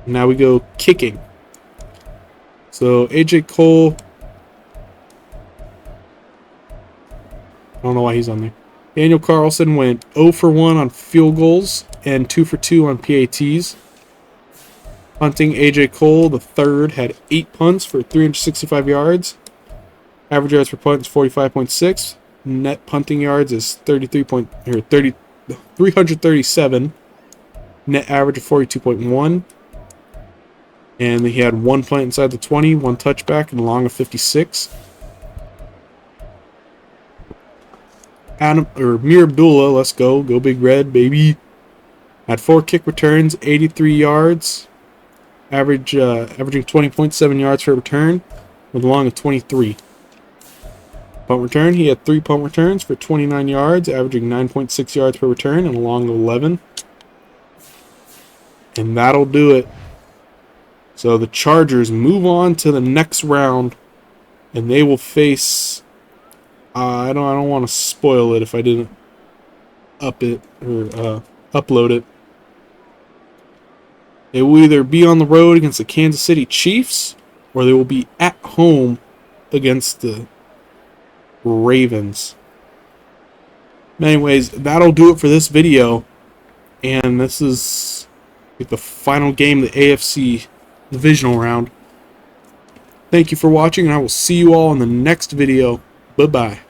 Now we go kicking. So AJ Cole, I don't know why he's on there. Daniel Carlson went 0 for 1 on field goals and 2 for 2 on PATs. Punting, AJ Cole, the third, had 8 punts for 365 yards. Average yards per punt is 45.6. Net punting yards is 337. Net average of 42.1. And he had 1 punt inside the 20, 1 touchback, and a long of 56. Mir Abdullah, let's go Big Red, baby. Had 4 kick returns, 83 yards, averaging 20.7 yards per return, with a long of 23. Punt return, he had 3 punt returns for 29 yards, averaging 9.6 yards per return, and a long of 11. And that'll do it. So the Chargers move on to the next round, and they will face. I don't want to spoil it if I didn't upload it. They will either be on the road against the Kansas City Chiefs, or they will be at home against the Ravens. Anyways, that'll do it for this video, and this is the final game of the AFC Divisional Round. Thank you for watching, and I will see you all in the next video. Bye-bye.